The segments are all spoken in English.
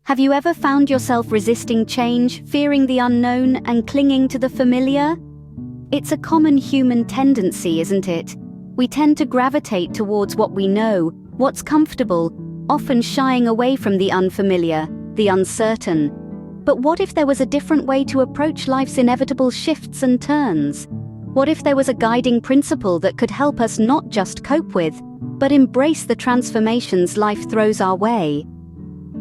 Have you ever found yourself resisting change, fearing the unknown, and clinging to the familiar? It's a common human tendency, isn't it? We tend to gravitate towards what we know, what's comfortable, often shying away from the unfamiliar, the uncertain. But what if there was a different way to approach life's inevitable shifts and turns? What if there was a guiding principle that could help us not just cope with, but embrace the transformations life throws our way?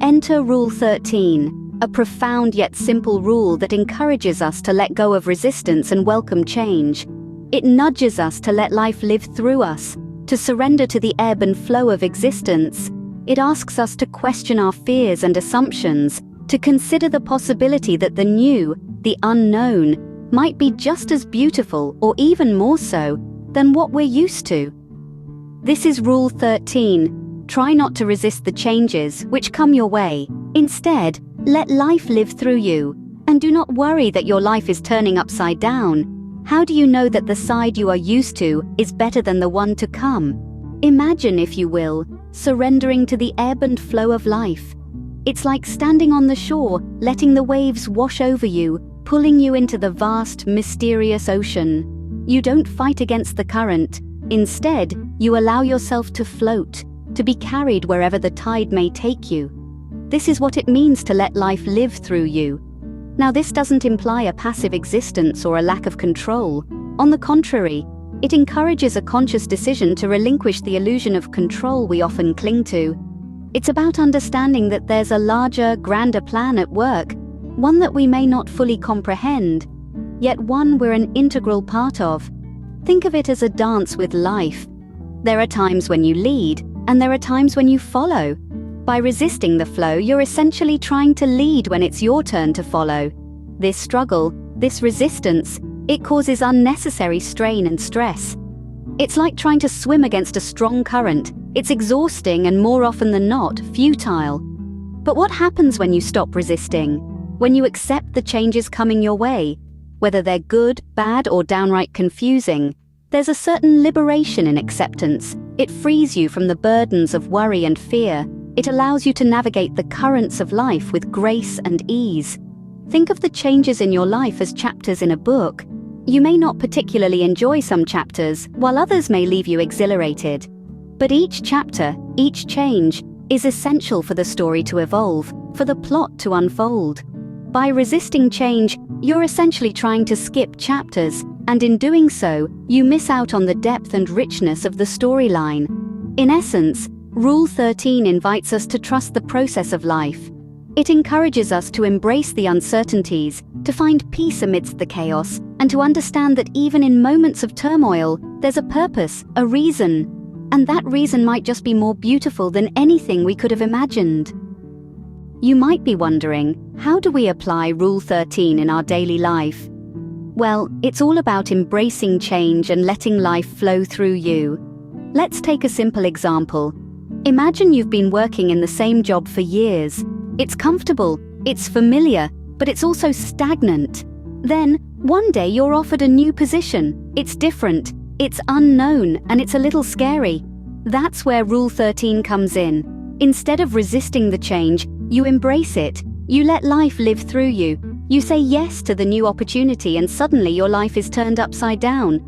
Enter Rule 13, a profound yet simple rule that encourages us to let go of resistance and welcome change. It nudges us to let life live through us, to surrender to the ebb and flow of existence. It asks us to question our fears and assumptions, to consider the possibility that the new, the unknown, might be just as beautiful or even more so than what we're used to. This is Rule 13. Try not to resist the changes which come your way. Instead, let life live through you, and do not worry that your life is turning upside down. How do you know that the side you are used to is better than the one to come? Imagine, if you will, surrendering to the ebb and flow of life. It's like standing on the shore, letting the waves wash over you, pulling you into the vast, mysterious ocean. You don't fight against the current. Instead, you allow yourself to float, to be carried wherever the tide may take you. This is what it means to let life live through you. Now, this doesn't imply a passive existence or a lack of control. On the contrary, it encourages a conscious decision to relinquish the illusion of control we often cling to. It's about understanding that there's a larger, grander plan at work, one that we may not fully comprehend, yet one we're an integral part of. Think of it as a dance with life. There are times when you lead, and there are times when you follow. By resisting the flow, you're essentially trying to lead when it's your turn to follow. This struggle, this resistance, it causes unnecessary strain and stress. It's like trying to swim against a strong current. It's exhausting and, more often than not, futile. But what happens when you stop resisting? When you accept the changes coming your way? Whether they're good, bad, or downright confusing, there's a certain liberation in acceptance. It frees you from the burdens of worry and fear. It allows you to navigate the currents of life with grace and ease. Think of the changes in your life as chapters in a book. You may not particularly enjoy some chapters, while others may leave you exhilarated. But each chapter, each change, is essential for the story to evolve, for the plot to unfold. By resisting change, you're essentially trying to skip chapters, and in doing so, you miss out on the depth and richness of the storyline. In essence, Rule 13 invites us to trust the process of life. It encourages us to embrace the uncertainties, to find peace amidst the chaos, and to understand that even in moments of turmoil, there's a purpose, a reason, and that reason might just be more beautiful than anything we could have imagined. You might be wondering, how do we apply Rule 13 in our daily life? Well, it's all about embracing change and letting life flow through you. Let's take a simple example. Imagine you've been working in the same job for years. It's comfortable, it's familiar, but it's also stagnant. Then, one day you're offered a new position. It's different, it's unknown, and it's a little scary. That's where Rule 13 comes in. Instead of resisting the change, you embrace it. You let life live through you. You say yes to the new opportunity, and suddenly your life is turned upside down.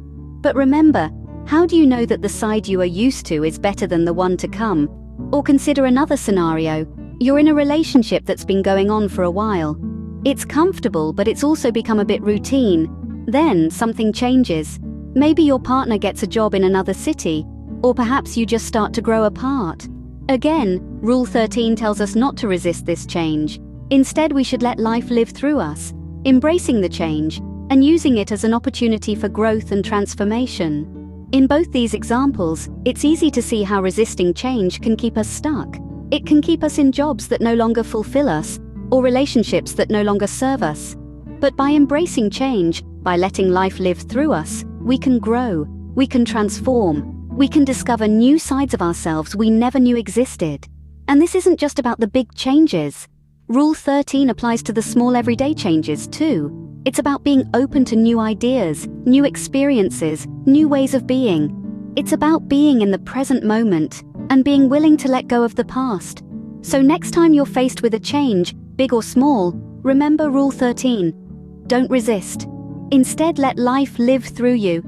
But remember, how do you know that the side you are used to is better than the one to come? Or consider another scenario. You're in a relationship that's been going on for a while. It's comfortable, but it's also become a bit routine. Then something changes. Maybe your partner gets a job in another city, or perhaps you just start to grow apart. Again, Rule 13 tells us not to resist this change. Instead, we should let life live through us, embracing the change and using it as an opportunity for growth and transformation. In both these examples, it's easy to see how resisting change can keep us stuck. It can keep us in jobs that no longer fulfill us, or relationships that no longer serve us. But by embracing change, by letting life live through us, we can grow, we can transform, we can discover new sides of ourselves we never knew existed. And this isn't just about the big changes. Rule 13 applies to the small everyday changes too. It's about being open to new ideas, new experiences, new ways of being. It's about being in the present moment and being willing to let go of the past. So next time you're faced with a change, big or small, remember Rule 13. Don't resist. Instead, let life live through you.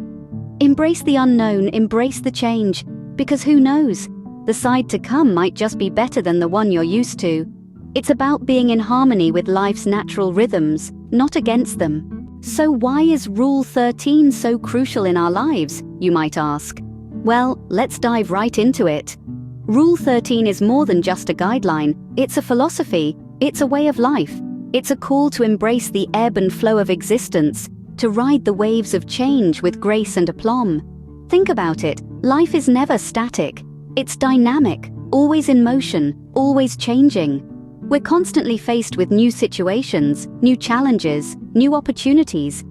Embrace the unknown, embrace the change, because who knows? The side to come might just be better than the one you're used to. It's about being in harmony with life's natural rhythms, not against them. So why is Rule 13 so crucial in our lives, you might ask? Well, let's dive right into it. Rule 13 is more than just a guideline, it's a philosophy, it's a way of life. It's a call to embrace the ebb and flow of existence, to ride the waves of change with grace and aplomb. Think about it, life is never static. It's dynamic, always in motion, always changing. We're constantly faced with new situations, new challenges, new opportunities.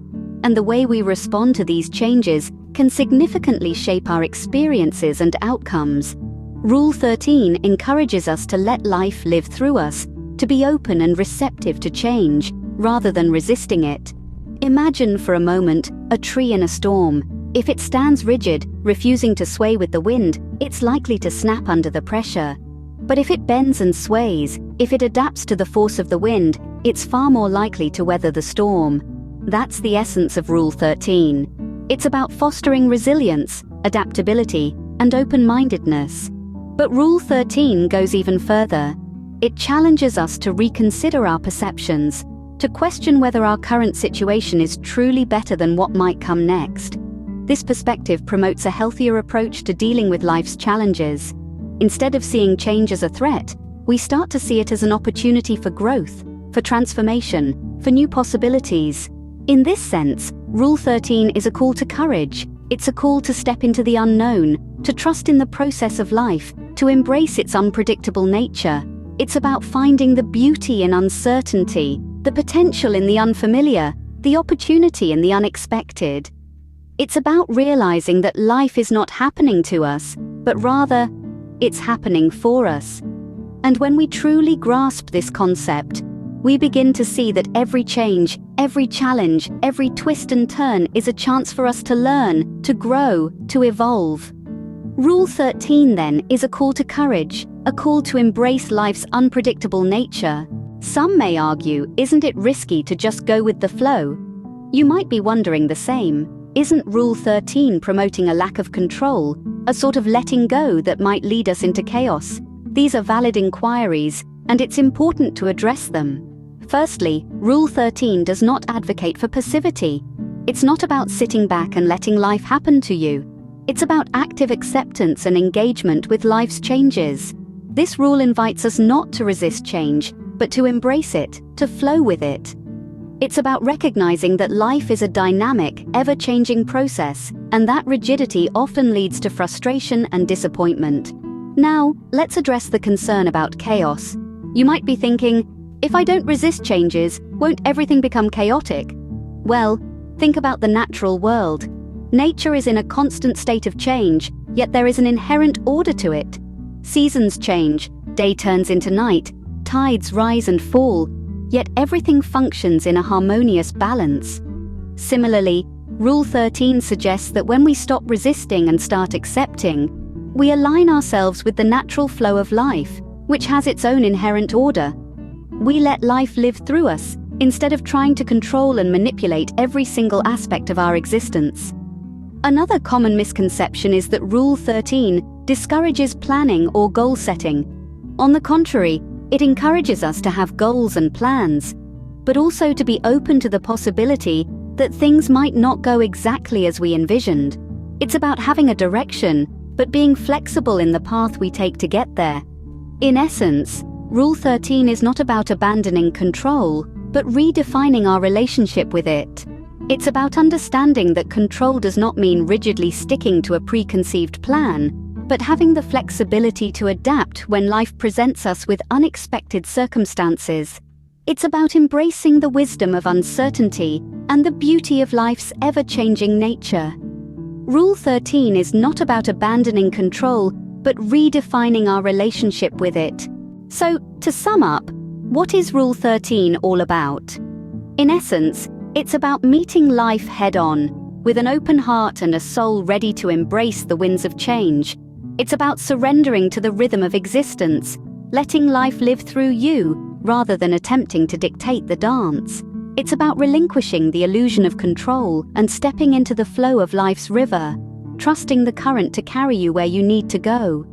And the way we respond to these changes can significantly shape our experiences and outcomes. Rule 13 encourages us to let life live through us, to be open and receptive to change, rather than resisting it. Imagine for a moment a tree in a storm. If it stands rigid, refusing to sway with the wind, it's likely to snap under the pressure. But if it bends and sways, if it adapts to the force of the wind, it's far more likely to weather the storm. That's the essence of Rule 13. It's about fostering resilience, adaptability, and open-mindedness. But Rule 13 goes even further. It challenges us to reconsider our perceptions, to question whether our current situation is truly better than what might come next. This perspective promotes a healthier approach to dealing with life's challenges. Instead of seeing change as a threat, we start to see it as an opportunity for growth, for transformation, for new possibilities. In this sense, Rule 13 is a call to courage. It's a call to step into the unknown, to trust in the process of life, to embrace its unpredictable nature. It's about finding the beauty in uncertainty, the potential in the unfamiliar, the opportunity in the unexpected. It's about realizing that life is not happening to us, but rather, it's happening for us. And when we truly grasp this concept, we begin to see that every change, every challenge, every twist and turn is a chance for us to learn, to grow, to evolve. Rule 13, then, is a call to courage, a call to embrace life's unpredictable nature. Some may argue, isn't it risky to just go with the flow? You might be wondering the same. Isn't Rule 13 promoting a lack of control, a sort of letting go that might lead us into chaos? These are valid inquiries, and it's important to address them. Firstly, Rule 13 does not advocate for passivity. It's not about sitting back and letting life happen to you. It's about active acceptance and engagement with life's changes. This rule invites us not to resist change, but to embrace it, to flow with it. It's about recognizing that life is a dynamic, ever-changing process, and that rigidity often leads to frustration and disappointment. Now, let's address the concern about chaos. You might be thinking, if I don't resist changes, won't everything become chaotic? Well, think about the natural world. Nature is in a constant state of change, yet there is an inherent order to it. Seasons change, day turns into night, tides rise and fall, yet everything functions in a harmonious balance. Similarly, Rule 13 suggests that when we stop resisting and start accepting, we align ourselves with the natural flow of life, which has its own inherent order. We let life live through us, instead of trying to control and manipulate every single aspect of our existence. Another common misconception is that Rule 13 discourages planning or goal setting. On the contrary, it encourages us to have goals and plans, but also to be open to the possibility that things might not go exactly as we envisioned. It's about having a direction, but being flexible in the path we take to get there. In essence, Rule 13 is not about abandoning control, but redefining our relationship with it. It's about understanding that control does not mean rigidly sticking to a preconceived plan, but having the flexibility to adapt when life presents us with unexpected circumstances. It's about embracing the wisdom of uncertainty and the beauty of life's ever-changing nature. Rule 13 is not about abandoning control, but redefining our relationship with it. So, to sum up, what is Rule 13 all about? In essence, it's about meeting life head-on, with an open heart and a soul ready to embrace the winds of change. It's about surrendering to the rhythm of existence, letting life live through you, rather than attempting to dictate the dance. It's about relinquishing the illusion of control and stepping into the flow of life's river, trusting the current to carry you where you need to go.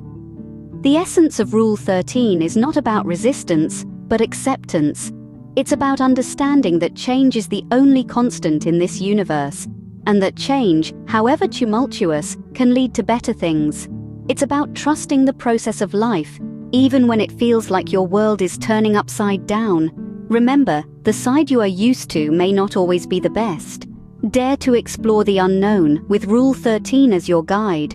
The essence of Rule 13 is not about resistance, but acceptance. It's about understanding that change is the only constant in this universe, and that change, however tumultuous, can lead to better things. It's about trusting the process of life, even when it feels like your world is turning upside down. Remember, the side you are used to may not always be the best. Dare to explore the unknown, with Rule 13 as your guide,